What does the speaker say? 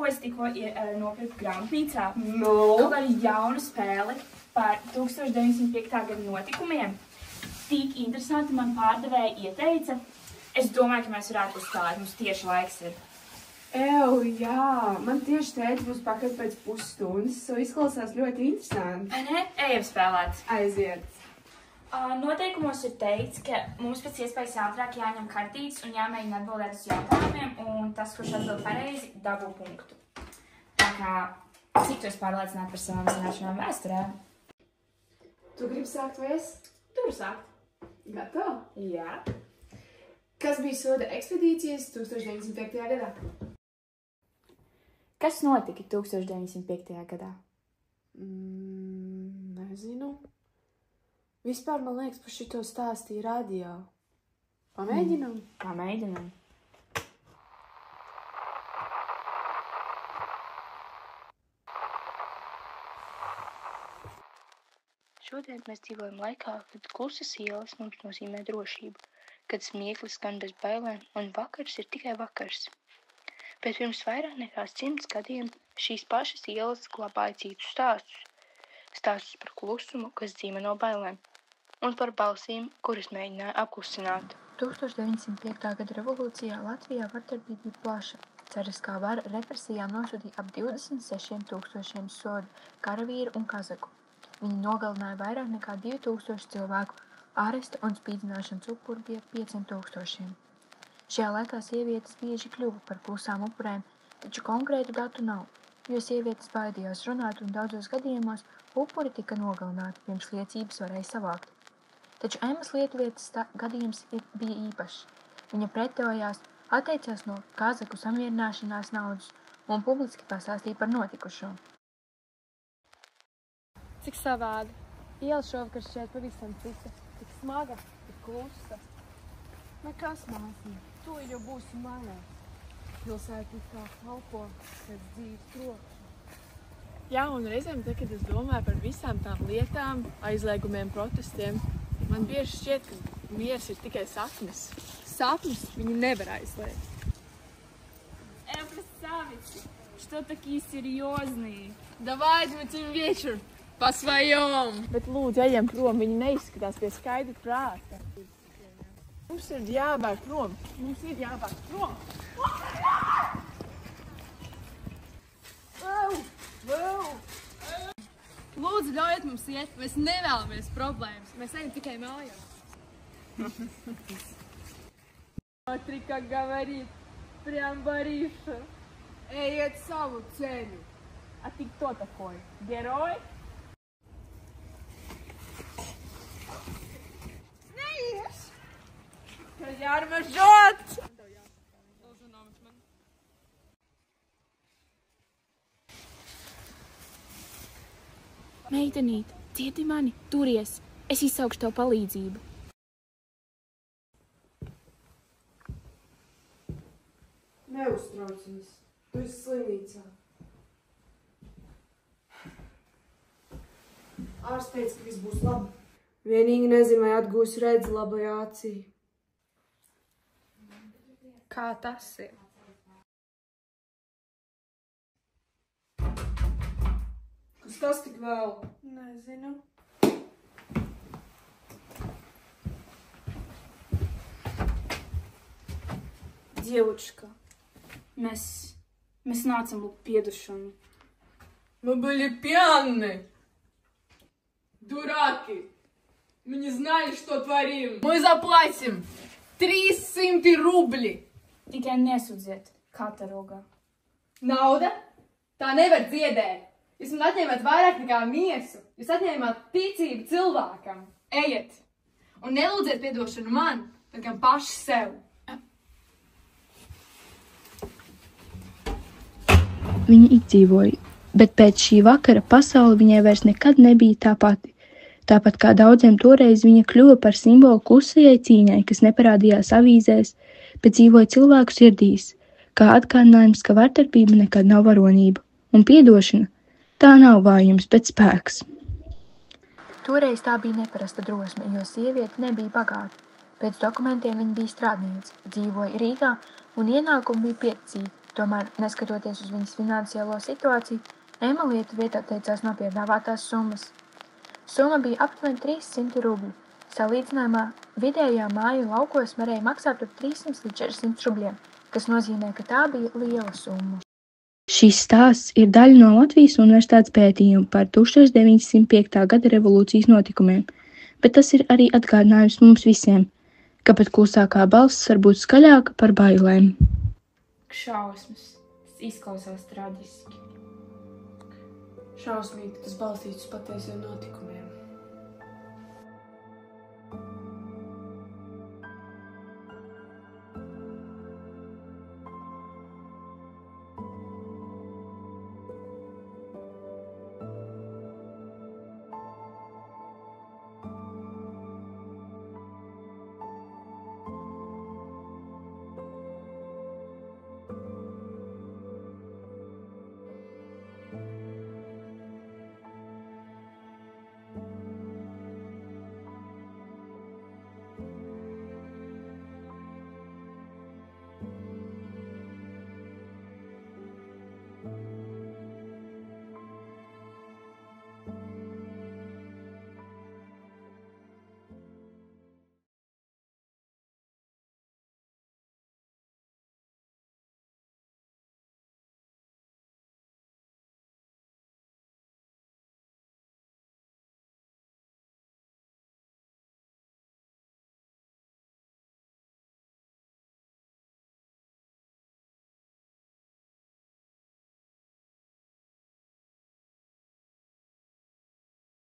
es tikko nopirku grāmatnīcā. No. Kaut kādu jaunu spēli par 1905. gada notikumiem. Tik interesanti man pārdevēja ieteica. Es domāju, ka mēs varētu uzstāvēt, mums tieši laiks ir. Jā, man tieši teica, būs pakaļ pēc pusstundas, izklausās ļoti interesanti. Ne? Ejam spēlēt. Aiziet. Noteikumos ir teikts, ka mums pēc iespējas ātrāk jāņem kartītes un jāmēģina atbildēt uz jautājumiem, un tas, kurš atbild pareizi, dabū punktu. Tā kā, cik tu esi pārliecināta par savām zināšanām vēsturē? Tu gribi sākt vai es? Tu vari sākt. Gatava? Jā. Kas bija soda ekspedīcijas 1905. gadā? Kas notika 1905. gadā? Nezinu. Vispār man liekas, par šito stāstīja radio. Pamēģinam? Pamēģinam. Šodien mēs dzīvojam laikā, kad klusas ielas mums nozīmē drošību, kad smieklis skan bez bailēm un vakars ir tikai vakars. Bet pirms vairāk nekā 100 gadiem šīs pašas ielas glabāja citus stāstus. Stāstus par klusumu, kas dzīvo no bailēm, un par balsīm, kuras mēģināja apklusināt. 1905. gada revolūcijā Latvijā vardarbība bija plaša. Cariskā vara represijām nosūtīja ap 26 000 sodu, karavīru un kazaku. Viņi nogalināja vairāk nekā 2000 cilvēku, aresta un spīdzināšanas upuri bija 5000. Šajā laikā sievietes bieži kļuva par klusām upurēm, taču konkrētu datu nav, jo sievietes baidījās runāt un daudzos gadījumos upuri tika nogalināti, pirms liecības varēja savākt. Taču Emmas Lietuvietes gadījums bija īpašs. Viņa pretējās, atteicās no kazaku samierināšanās naudas un publiski pastāstīja par notikušo. Cik savādi. Iela šovakar šeit pavisam cita. Tik smaga, tik klusa. Nekas, māsīm. Tu jau būsi malē. Pilsēta kā kalpo pēc dzīves trokšņa. Jā, un reizēm, kad es domāju par visām tām lietām, aizliegumiem, protestiem, man bieži šķiet, ka miers ir tikai sapnis. Sapnis viņu nevar aizliegt. Представите, что такие серьезные. Давайте мы цим вечер pasvajom! Bet lūdzu, ejam prom, viņi neizskatās pie skaidra prāta. Mums ir jābēg prom! Mums ir jābēg prom! Lūdzu, ļaujiet mums iet, mēs nevēlamies problēmas, mēs ejam tikai mājās. Смотри, как говорит, прям Бориша. Ejiet savu ceļu. А ты кто такой? Герой? Jārmažot! Meitenīt, cieti mani, turies, es izsaukšu tev palīdzību. Neuztraucies, tu esi slimnīcā. Ārsts teica, ka viss būs labi. Vienīgi nezinu, vai atgūsi redzi labajā acī. Kā tas ir? Kas tas tik vēl? Nezinu. Девочка, mēs nācam lūgt piedošanu. Мы были пьяны. Дураки. Мы не знали, что творим. Мы заплатим 300 рублей. Tikai nesūdziet katarogā. Nauda? Tā nevar dziedēt. Jūs man atņēmāt vairāk nekā miesu. Jūs atņēmāt ticību cilvēkam. Ejiet un nelūdziet piedošanu man, bet gan paši sev. Viņa izdzīvoja, bet pēc šī vakara pasaule viņai vairs nekad nebija tā pati. Tāpat kā daudziem toreiz viņa kļuva par simbolu klusajai cīņai, kas neparādījās avīzēs, bet dzīvoja cilvēku sirdīs, kā atgādinājums, ka vardarbība nekad nav varonība, un piedošana tā nav vājums, bet spēks. Toreiz tā bija neparasta drosme, jo sieviete nebija bagāta. Pēc dokumentiem viņa bija strādniece, dzīvoja Rīgā un ienākumi bija pieticīgi. Tomēr, neskatoties uz viņas finansiālo situāciju, Emilija vietā teicās no piedāvātās summas. Summa bija aptuveni 300 rubļu. Salīdzinājumā vidējā māju laukos varēja maksāt ap 300 līdz 400 rubļiem, kas nozīmē, ka tā bija liela summa. Šis stāsts ir daļa no Latvijas Universitātes pētījuma par 1905. gada revolūcijas notikumiem, bet tas ir arī atgādinājums mums visiem, ka pat klusākā balss var būt skaļāka par bailēm. Šausmas. Tas izklausās traģiski. Šausmīgi, tas balstīts uz patiesiem notikumiem.